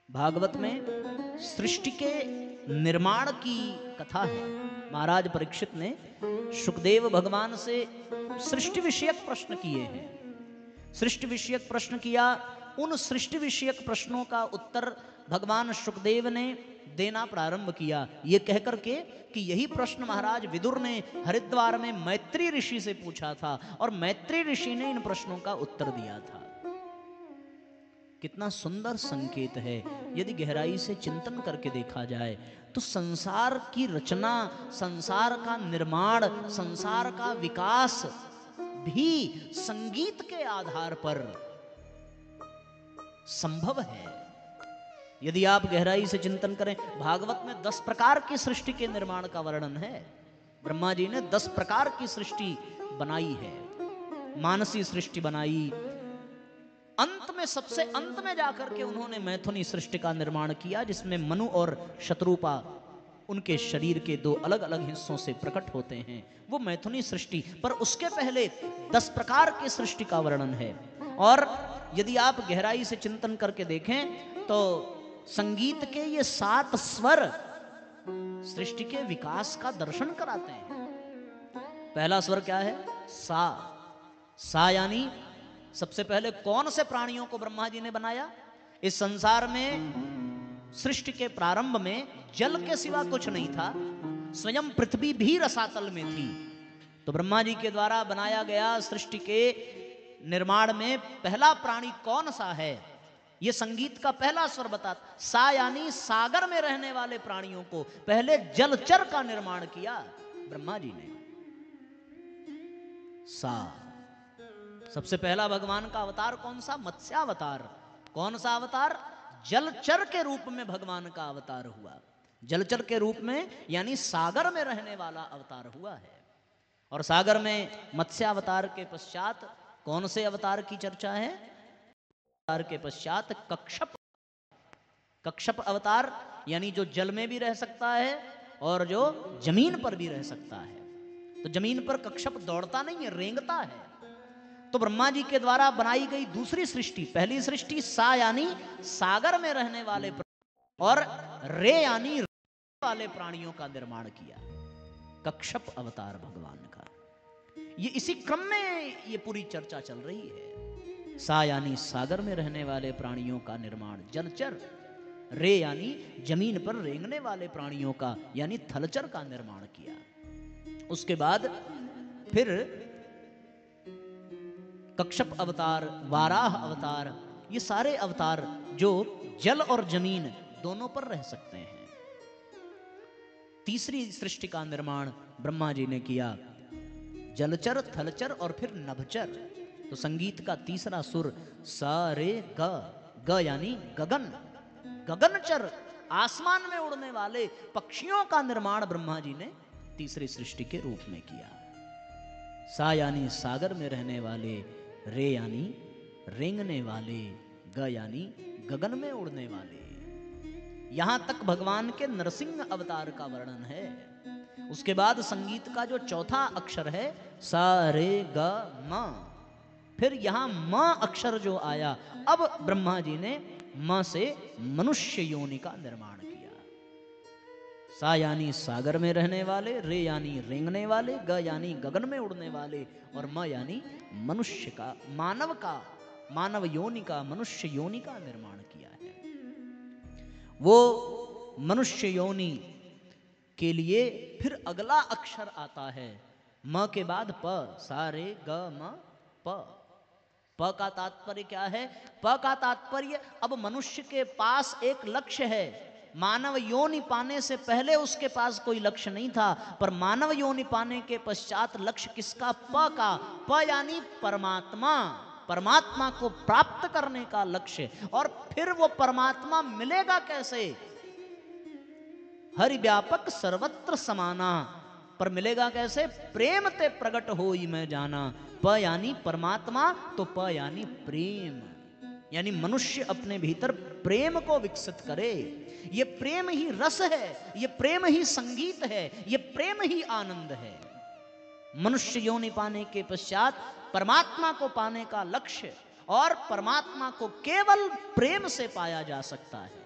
भागवत में सृष्टि के निर्माण की कथा है। महाराज परीक्षित ने सुखदेव भगवान से सृष्टि विषयक प्रश्न किए हैं। सृष्टि विषयक प्रश्न किया, उन सृष्टि विषयक प्रश्नों का उत्तर भगवान सुखदेव ने देना प्रारंभ किया, ये कहकर के कि यही प्रश्न महाराज विदुर ने हरिद्वार में मैत्री ऋषि से पूछा था और मैत्री ऋषि ने इन प्रश्नों का उत्तर दिया था। कितना सुंदर संकेत है। यदि गहराई से चिंतन करके देखा जाए तो संसार की रचना, संसार का निर्माण, संसार का विकास भी संगीत के आधार पर संभव है। यदि आप गहराई से चिंतन करें, भागवत में 10 प्रकार की सृष्टि के निर्माण का वर्णन है। ब्रह्मा जी ने 10 प्रकार की सृष्टि बनाई है। मानसी सृष्टि बनाई, अंत में सबसे अंत में जाकर के उन्होंने मैथुनी सृष्टि का निर्माण किया, जिसमें मनु और शत्रुपा उनके शरीर के 2 अलग अलग हिस्सों से प्रकट होते हैं, वो मैथुनी सृष्टि। पर उसके पहले 10 प्रकार की सृष्टि का वर्णन है। और यदि आप गहराई से चिंतन करके देखें तो संगीत के ये 7 स्वर सृष्टि के विकास का दर्शन कराते हैं। पहला स्वर क्या है? सा। सा यानी सबसे पहले कौन से प्राणियों को ब्रह्मा जी ने बनाया? इस संसार में सृष्टि के प्रारंभ में जल के सिवा कुछ नहीं था, स्वयं पृथ्वी भी रसातल में थी। तो ब्रह्मा जी के द्वारा बनाया गया सृष्टि के निर्माण में पहला प्राणी कौन सा है, यह संगीत का पहला स्वर बताता। सा यानी सागर में रहने वाले प्राणियों को, पहले जलचर का निर्माण किया ब्रह्मा जी ने। सा। सबसे पहला भगवान का अवतार कौन सा? मत्स्यावतार। कौन सा अवतार? जलचर के रूप में भगवान का अवतार हुआ। जलचर के रूप में यानी सागर में रहने वाला अवतार हुआ है। और सागर में मत्स्यावतार के पश्चात कौन से अवतार की चर्चा है? अवतार के पश्चात कक्षप। कक्षप अवतार यानी जो जल में भी रह सकता है और जो जमीन पर भी रह सकता है। तो जमीन पर कक्षप दौड़ता नहीं है, रेंगता है। तो ब्रह्मा जी के द्वारा बनाई गई दूसरी सृष्टि, पहली सृष्टि सा यानी सागर में रहने वाले और रे यानी वाले प्राणियों का निर्माण किया, कक्षप अवतार भगवान का। ये इसी क्रम में ये पूरी चर्चा चल रही है। सा यानी सागर में रहने वाले प्राणियों का निर्माण, जलचर। रे यानी जमीन पर रेंगने वाले प्राणियों का यानी थलचर का निर्माण किया। उसके बाद फिर कक्षप अवतार, वाराह अवतार, ये सारे अवतार जो जल और जमीन दोनों पर रह सकते हैं। तीसरी सृष्टि का निर्माण ब्रह्मा जी ने किया, जलचर, थलचर और फिर नभचर। तो संगीत का तीसरा सुर सा रे ग। ग यानी गगन, गगनचर, आसमान में उड़ने वाले पक्षियों का निर्माण ब्रह्मा जी ने तीसरी सृष्टि के रूप में किया। सा यानी सागर में रहने वाले, रे यानी रेंगने वाले, ग यानी गगन में उड़ने वाले। यहां तक भगवान के नरसिंह अवतार का वर्णन है। उसके बाद संगीत का जो चौथा अक्षर है सा रे ग म, फिर यहां म अक्षर जो आया, अब ब्रह्मा जी ने म से मनुष्य योनि का निर्माण किया। सा यानी सागर में रहने वाले, रे यानी रेंगने वाले, ग यानी गगन में उड़ने वाले और म यानी मनुष्य का, मानव का, मानव योनि का, मनुष्य योनि का निर्माण किया है। वो मनुष्य योनि के लिए फिर अगला अक्षर आता है म के बाद प। सा रे ग म प। प का तात्पर्य क्या है? प का तात्पर्य अब मनुष्य के पास एक लक्ष्य है। मानव योनि पाने से पहले उसके पास कोई लक्ष्य नहीं था, पर मानव योनि पाने के पश्चात लक्ष्य किसका? प का। प यानी परमात्मा, परमात्मा को प्राप्त करने का लक्ष्य। और फिर वो परमात्मा मिलेगा कैसे? हरि व्यापक सर्वत्र समाना, पर मिलेगा कैसे? प्रेम ते प्रगट होई मैं जाना। प यानी परमात्मा, तो प यानी प्रेम, यानी मनुष्य अपने भीतर प्रेम को विकसित करे। ये प्रेम ही रस है, ये प्रेम ही संगीत है, ये प्रेम ही आनंद है। मनुष्य योनि पाने के पश्चात परमात्मा को पाने का लक्ष्य, और परमात्मा को केवल प्रेम से पाया जा सकता है।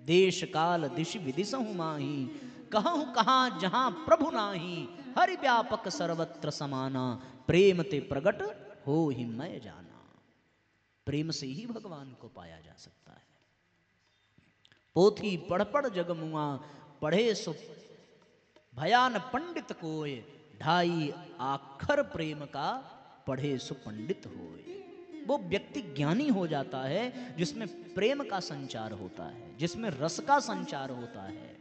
देश काल दिश विदिशहु माही, कहूँ कहाँ जहाँ प्रभु नाही, हरि व्यापक सर्वत्र समाना, प्रेम ते प्रगट हो ही मैं जाना। प्रेम से ही भगवान को पाया जा सकता है। पोथी पढ़ पढ़ जगमुआ, पढ़े सो भयान पंडित कोय, ढाई आखर प्रेम का पढ़े सो पंडित होए। वो व्यक्ति ज्ञानी हो जाता है जिसमें प्रेम का संचार होता है, जिसमें रस का संचार होता है।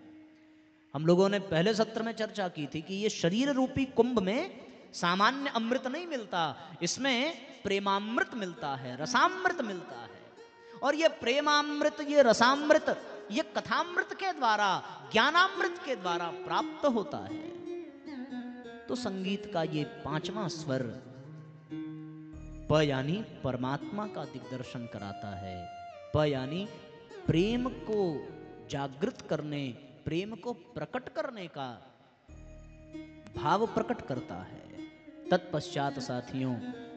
हम लोगों ने पहले सत्र में चर्चा की थी कि ये शरीर रूपी कुंभ में सामान्य अमृत नहीं मिलता, इसमें प्रेमामृत मिलता है, रसामृत मिलता है। और ये प्रेमामृत, ये रसामृत, ये कथामृत के द्वारा, ज्ञानामृत के द्वारा प्राप्त होता है। तो संगीत का ये पांचवा स्वर प यानी परमात्मा का दिग्दर्शन कराता है। प यानी प्रेम को जागृत करने, प्रेम को प्रकट करने का भाव प्रकट करता है। तत्पश्चात साथियों,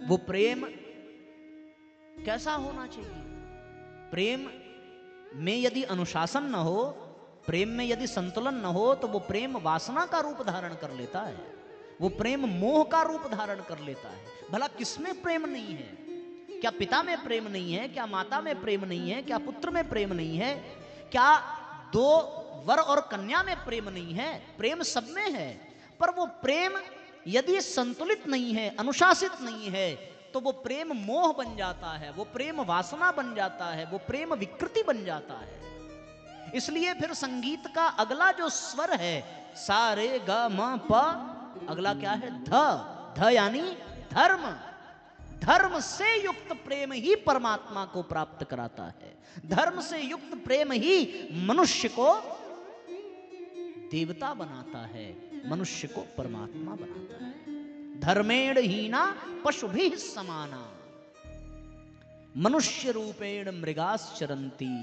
वो प्रेम कैसा होना चाहिए? प्रेम में यदि अनुशासन न हो, प्रेम में यदि संतुलन न हो, तो वो प्रेम वासना का रूप धारण कर लेता है, वो प्रेम मोह का रूप धारण कर लेता है। भला किसमें प्रेम नहीं है? क्या पिता में प्रेम नहीं है? क्या माता में प्रेम नहीं है? क्या पुत्र में प्रेम नहीं है? क्या दो वर और कन्या में प्रेम नहीं है? प्रेम सब में है। पर वो प्रेम यदि संतुलित नहीं है, अनुशासित नहीं है, तो वो प्रेम मोह बन जाता है, वो प्रेम वासना बन जाता है, वो प्रेम विकृति बन जाता है। इसलिए फिर संगीत का अगला जो स्वर है सा रे ग म प, अगला क्या है? ध। ध यानी धर्म। धर्म से युक्त प्रेम ही परमात्मा को प्राप्त कराता है। धर्म से युक्त प्रेम ही मनुष्य को देवता बनाता है, मनुष्य को परमात्मा बनाता है। धर्मेण हीना पशुभिः समाना, मनुष्य रूपेण मृगाश्चरन्ति,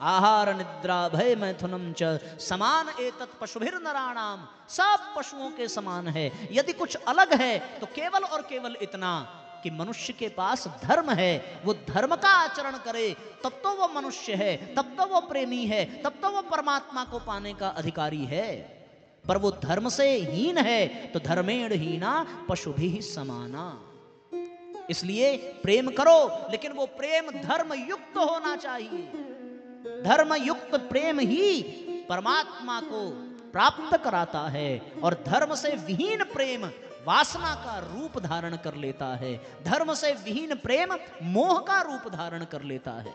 आहार निद्रा भय मैथुनम च समान एतत् पशुभिर नराणाम। सब पशुओं के समान है। यदि कुछ अलग है तो केवल और केवल इतना कि मनुष्य के पास धर्म है, वो धर्म का आचरण करे, तब तो वो मनुष्य है, तब तो वो प्रेमी है, तब तो वो परमात्मा को पाने का अधिकारी है। पर वो धर्म से हीन है तो धर्मेण हीना पशुभिः समाना। इसलिए प्रेम करो, लेकिन वो प्रेम धर्म युक्त होना चाहिए। धर्म युक्त प्रेम ही परमात्मा को प्राप्त कराता है, और धर्म से विहीन प्रेम वासना का रूप धारण कर लेता है। धर्म से विहीन प्रेम मोह का रूप धारण कर लेता है।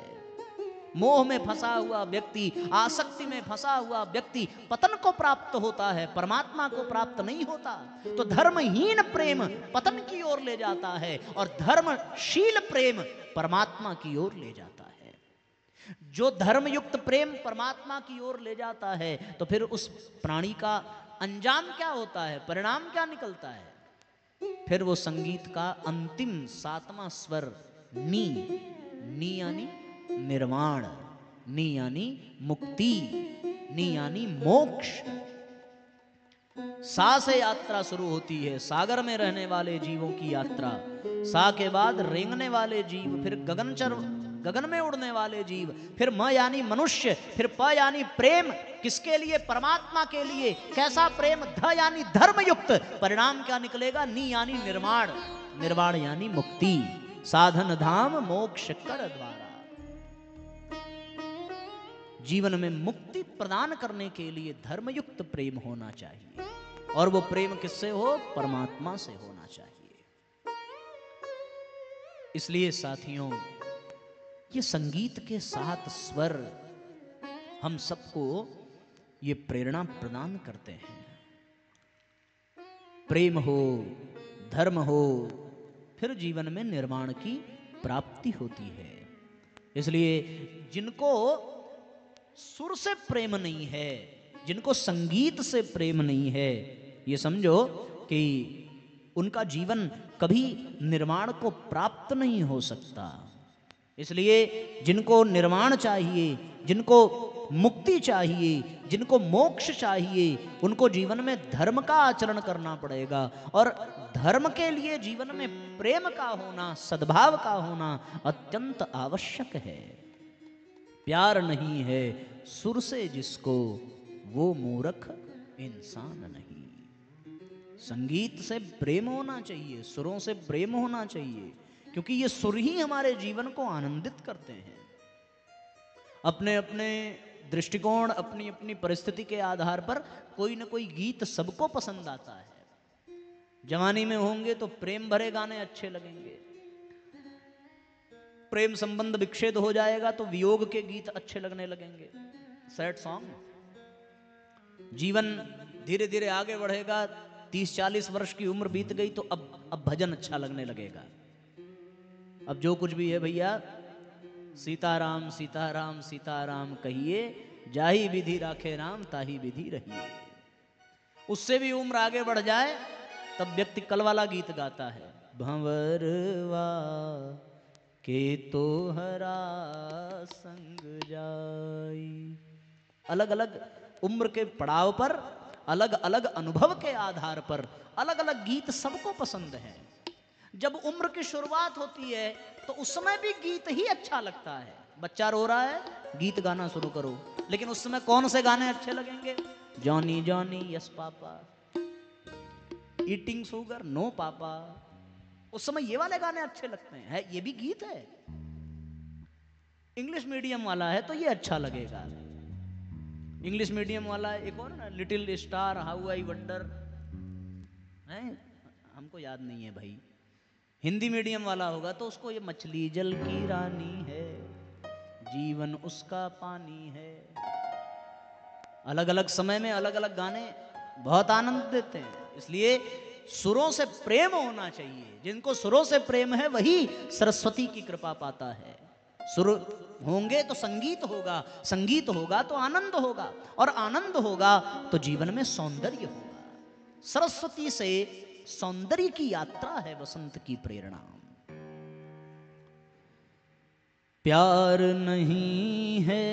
मोह में फंसा हुआ व्यक्ति, आसक्ति में फंसा हुआ व्यक्ति पतन को प्राप्त होता है, परमात्मा को प्राप्त नहीं होता। तो धर्महीन प्रेम पतन की ओर ले जाता है, और धर्मशील प्रेम परमात्मा की ओर ले जाता है। जो धर्मयुक्त प्रेम परमात्मा की ओर ले जाता है, तो फिर उस प्राणी का अंजाम क्या होता है, परिणाम क्या निकलता है? फिर वो संगीत का अंतिम सातवां स्वर नी। नी यानी निर्वाण, नी यानी मुक्ति, नी यानी मोक्ष। सा से यात्रा शुरू होती है, सागर में रहने वाले जीवों की यात्रा। सा के बाद रेंगने वाले जीव, फिर गगन में उड़ने वाले जीव, फिर म यानी मनुष्य, फिर प यानी प्रेम। किसके लिए? परमात्मा के लिए। कैसा प्रेम? ध यानी धर्मयुक्त। परिणाम क्या निकलेगा? नी यानी निर्वाण, निर्वाण यानी मुक्ति। साधन धाम मोक्ष कर द्वारा। जीवन में मुक्ति प्रदान करने के लिए धर्मयुक्त प्रेम होना चाहिए, और वो प्रेम किससे हो? परमात्मा से होना चाहिए। इसलिए साथियों, ये संगीत के 7 स्वर हम सबको ये प्रेरणा प्रदान करते हैं। प्रेम हो, धर्म हो, फिर जीवन में निर्माण की प्राप्ति होती है। इसलिए जिनको सुर से प्रेम नहीं है, जिनको संगीत से प्रेम नहीं है, ये समझो कि उनका जीवन कभी निर्माण को प्राप्त नहीं हो सकता। इसलिए जिनको निर्वाण चाहिए, जिनको मुक्ति चाहिए, जिनको मोक्ष चाहिए, उनको जीवन में धर्म का आचरण करना पड़ेगा। और धर्म के लिए जीवन में प्रेम का होना, सद्भाव का होना अत्यंत आवश्यक है। प्यार नहीं है सुर से जिसको वो मूर्ख इंसान नहीं। संगीत से प्रेम होना चाहिए, सुरों से प्रेम होना चाहिए, क्योंकि ये सुर ही हमारे जीवन को आनंदित करते हैं। अपने अपने दृष्टिकोण, अपनी अपनी परिस्थिति के आधार पर कोई ना कोई गीत सबको पसंद आता है। जवानी में होंगे तो प्रेम भरे गाने अच्छे लगेंगे, प्रेम संबंध विच्छेद हो जाएगा तो वियोग के गीत अच्छे लगने लगेंगे, सैड सॉन्ग। जीवन धीरे धीरे आगे बढ़ेगा, 30-40 वर्ष की उम्र बीत गई तो अब भजन अच्छा लगने लगेगा। अब जो कुछ भी है भैया, सीताराम सीताराम सीताराम कहिए, जाही विधि राखे राम ताही विधि रहिए। उससे भी उम्र आगे बढ़ जाए तब व्यक्ति कल वाला गीत गाता है, भंवरवा के तोहरा संग जाई। अलग अलग उम्र के पड़ाव पर, अलग अलग अनुभव के आधार पर अलग अलग गीत सबको पसंद है। जब उम्र की शुरुआत होती है तो उस समय भी गीत ही अच्छा लगता है। बच्चा रो रहा है, गीत गाना शुरू करो, लेकिन उस समय कौन से गाने अच्छे लगेंगे? Johnny Johnny yes papa, eating sugar no papa, उस समय ये वाले गाने अच्छे लगते हैं। है ये भी गीत है। इंग्लिश मीडियम वाला है तो ये अच्छा लगेगा। इंग्लिश मीडियम वाला एक और ना, little star how I wonder, है हमको याद नहीं है भाई। हिंदी मीडियम वाला होगा तो उसको ये मछली जल की रानी है, जीवन उसका पानी है। अलग अलग समय में अलग अलग गाने बहुत आनंद देते हैं, इसलिए सुरों से प्रेम होना चाहिए। जिनको सुरों से प्रेम है वही सरस्वती की कृपा पाता है। सुर होंगे तो संगीत होगा, संगीत होगा तो आनंद होगा, और आनंद होगा तो जीवन में सौंदर्य होगा। सरस्वती से सौंदर्य की यात्रा है वसंत की प्रेरणा। प्यार नहीं है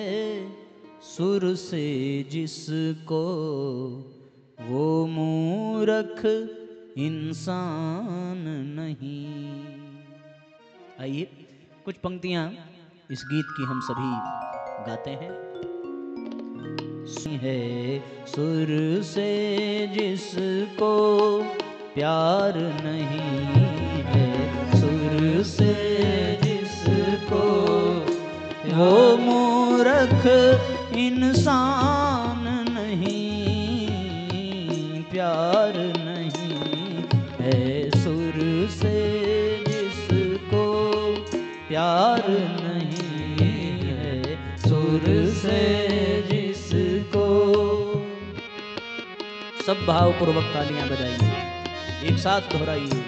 सुर से जिसको, वो मूर्ख इंसान नहीं। आइए कुछ पंक्तियां इस गीत की हम सभी गाते हैं। है सुर से जिसको प्यार नहीं है, सुर से जिसको वो मूर्ख इंसान नहीं। प्यार नहीं है सुर से जिसको, प्यार नहीं है सुर से जिसको। सब भावपूर्वक तालियां बजाइए, एक साथ दोहराइए।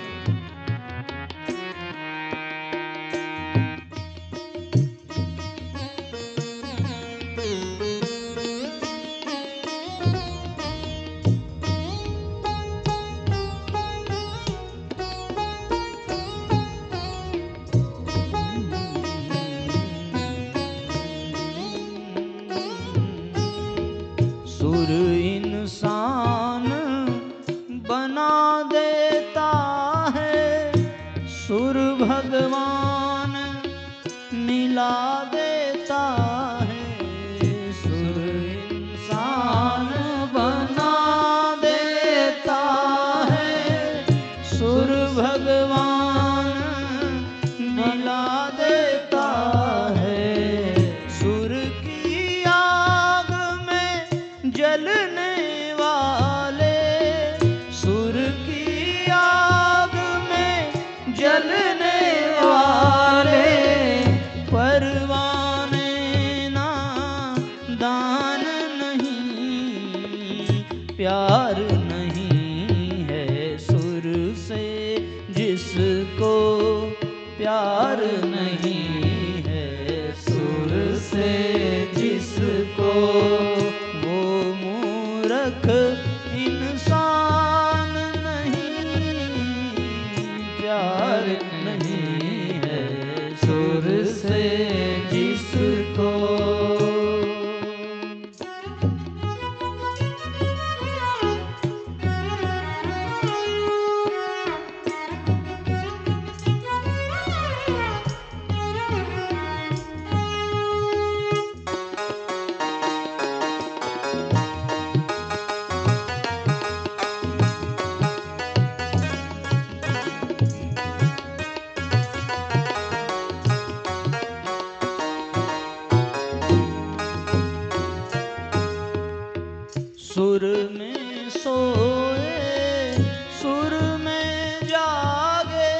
सुर इंसान बना देता सुर में सोए सुर में जागे,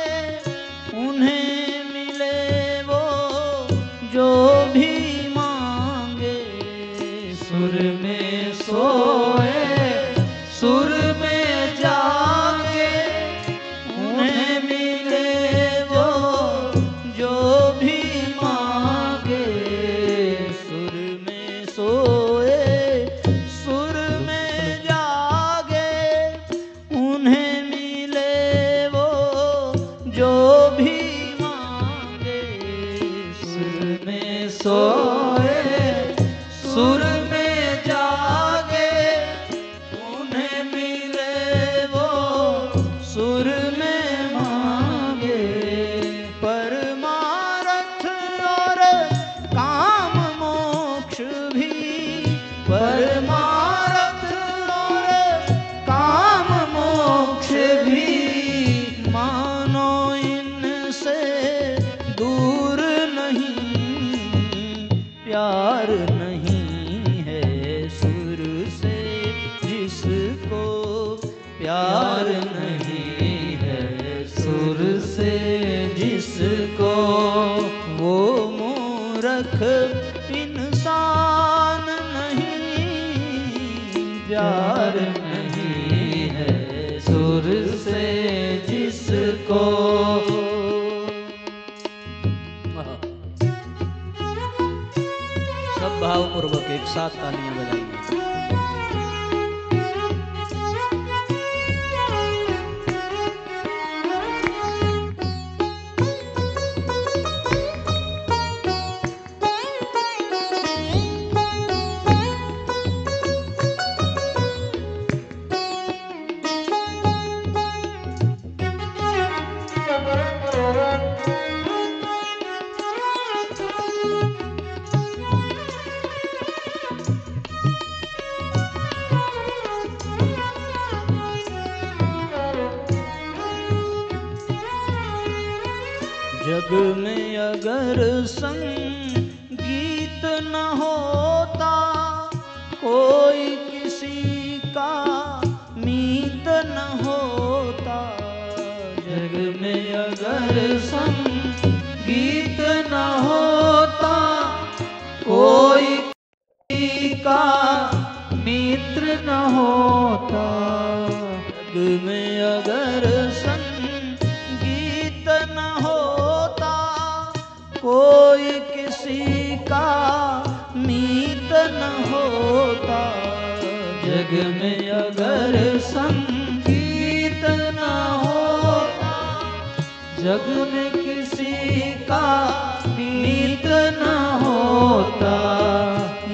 उन्हें मिले वो जो भी मांगे। सुर में सोए सुर में जागे, उन्हें मिले वो जो भी मांगे। सुर में सोए सुर में जागे, उन्हें मिले वो जो भी मांगे। सुर में सोए सुर में जागे, उन्हें मिले वो सुर में मांगे। परमारथ और काम मोक्ष भी, परमारथ और काम मोक्ष भी, मानो इनसे दूर नहीं, प्यार नहीं है सुर से जिसको प्यार नहीं है सुर से जिसको। वो मूर्ख इंसान नहीं, प्यार नहीं है सुर से जिसको। सब भावपूर्वक एक साथ तालियां बजाइए। जग में अगर संगीत न होता, कोई किसी का मीत न होता। जग में अगर संगीत न होता, कोई किसी का मित्र न होता। जग में अगर संगीत न होता, कोई किसी का मीत न होता। जग में अगर संगीत न होता, जग में किसी का मीत न होता।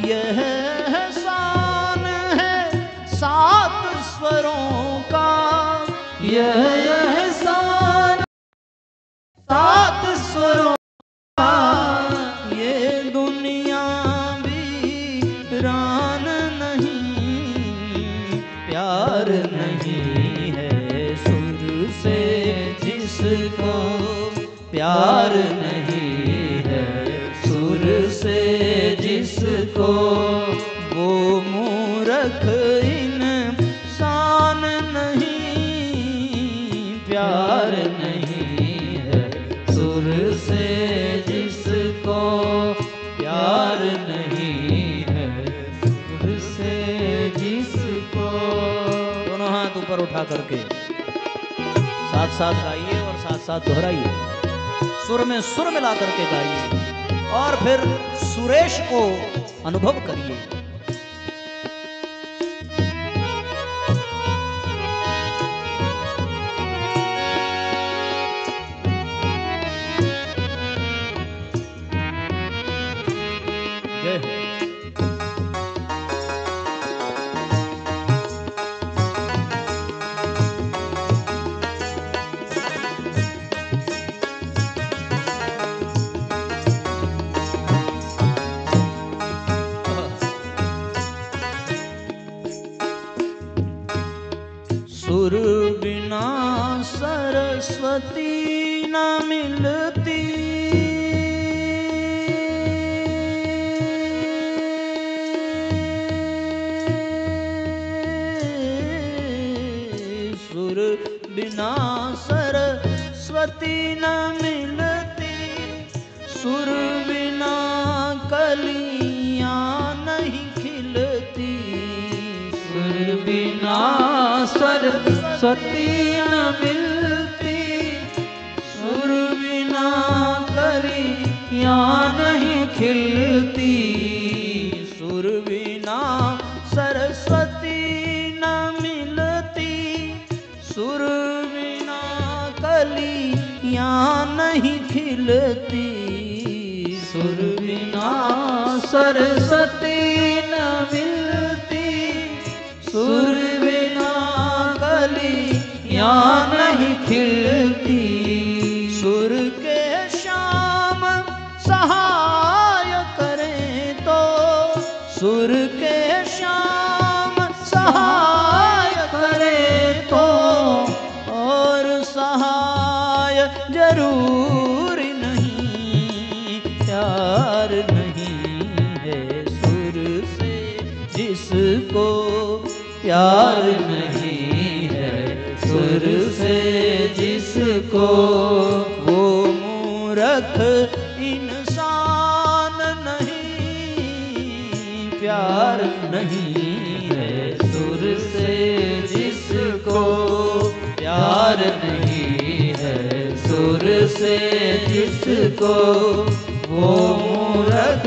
यह एहसान है सात स्वरों का, यह एहसान सात स्वरों का। ये दुनिया वीरान नहीं, प्यार नहीं है सुर से जिसको प्यार नहीं है सुर से जिसको। वो मूर्ख इंसान नहीं, प्यार नहीं है सुर से जिसको प्यार नहीं है सुर से जिसको। दोनों हाथ ऊपर उठा करके साथ साथ गाइए और साथ साथ दोहराइए। सुर में सुर मिला करके गाइए और फिर सुरेश को अनुभव करिए। जय हो। सुर बिना सरस्वती न मिलती, खिलती, सुर बिना सरस्वती न मिलती, सुर बिना कलियां नहीं खिलती, सुर बिना सरस्वती न मिलती, सुर बिना कलियां नहीं खिलती, सुर के श्याम सहाय करें तो, सुर के श्याम सहाय करें तो, और सहाय जरूर नहीं, प्यार नहीं है सुर से जिसको, प्यार नहीं है सुर से जिसको, वो मूर्ख इंसान नहीं, प्यार नहीं है सुर से जिसको, प्यार नहीं है सुर से जिसको, वो मूर्ख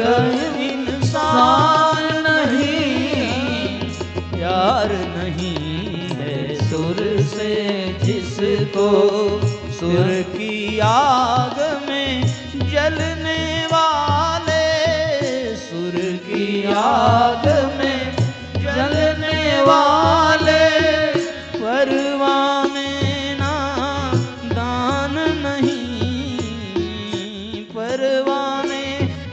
इंसान नहीं, प्यार नहीं है सुर से जिसको, सुर की आग में जलने वाले, सुर की आग में जलने वाले, परवाने ना दान नहीं, परवाने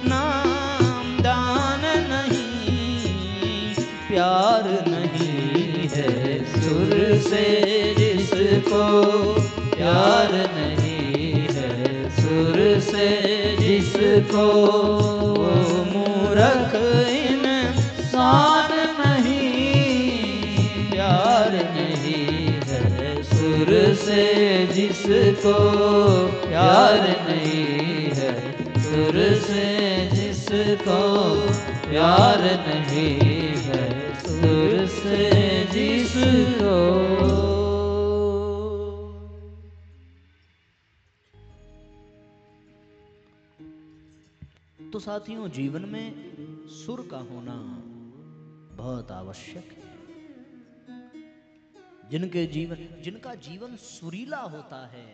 नाम दान नहीं, प्यार नहीं है सुर से जिसको, प्यार नहीं है सुर से जिसको, वो मूर्ख इंसान नहीं, प्यार नहीं है सुर से जिसको, प्यार नहीं है सुर से जिसको, प्यार नहीं है सुर से जिसको। तो साथियों, जीवन में सुर का होना बहुत आवश्यक है। जिनका जीवन सुरीला होता है,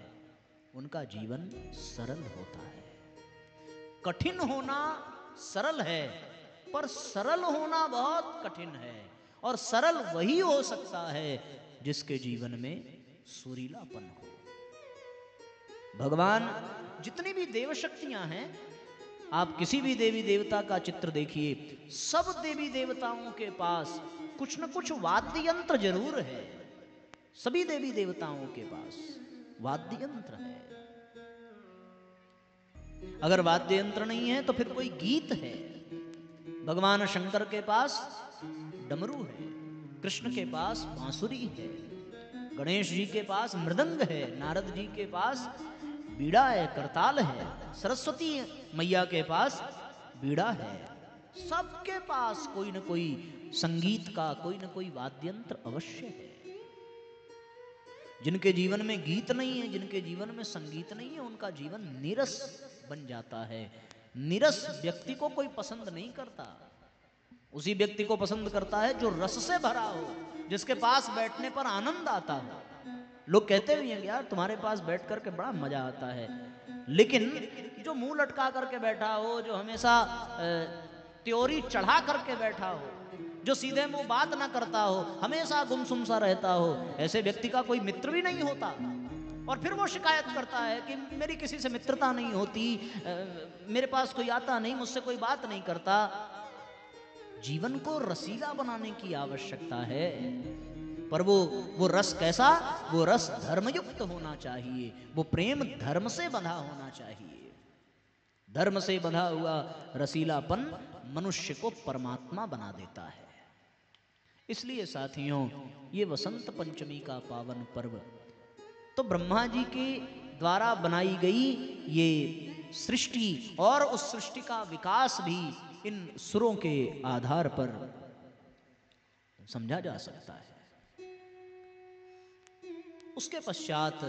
उनका जीवन सरल होता है। कठिन होना सरल है, पर सरल होना बहुत कठिन है। और सरल वही हो सकता है जिसके जीवन में सुरीलापन हो। भगवान, जितनी भी देव शक्तियां हैं, आप किसी भी देवी देवता का चित्र देखिए, सब देवी देवताओं के पास कुछ न कुछ वाद्य यंत्र जरूर है। सभी देवी देवताओं के पास वाद्य यंत्र है। अगर वाद्य यंत्र नहीं है तो फिर कोई गीत है। भगवान शंकर के पास डमरू है, कृष्ण के पास बांसुरी है, गणेश जी के पास मृदंग है, नारद जी के पास बीड़ा है, करताल है, सरस्वती मैया के पास बीड़ा है। सबके पास कोई न कोई संगीत का कोई न कोई वाद्यंत्र अवश्य है। जिनके जीवन में गीत नहीं है, जिनके जीवन में संगीत नहीं है, उनका जीवन नीरस बन जाता है। नीरस व्यक्ति को कोई पसंद नहीं करता। उसी व्यक्ति को पसंद करता है जो रस से भरा हो, जिसके पास बैठने पर आनंद आता हो। लोग कहते भी हैं, यार तुम्हारे पास बैठ करके बड़ा मजा आता है। लेकिन जो मुंह लटका करके बैठा हो, जो हमेशा त्योरी चढ़ा करके बैठा हो, जो सीधे मुंह बात ना करता हो, हमेशा गुमसुम सा रहता हो, ऐसे व्यक्ति का कोई मित्र भी नहीं होता। और फिर वो शिकायत करता है कि मेरी किसी से मित्रता नहीं होती, मेरे पास कोई आता नहीं, मुझसे कोई बात नहीं करता। जीवन को रसीला बनाने की आवश्यकता है, पर वो रस कैसा? वो रस धर्मयुक्त होना चाहिए, वो प्रेम धर्म से बंधा होना चाहिए। धर्म से बंधा हुआ रसीलापन मनुष्य को परमात्मा बना देता है। इसलिए साथियों, ये वसंत पंचमी का पावन पर्व तो ब्रह्मा जी के द्वारा बनाई गई ये सृष्टि, और उस सृष्टि का विकास भी इन सुरों के आधार पर समझा जा सकता है। उसके पश्चात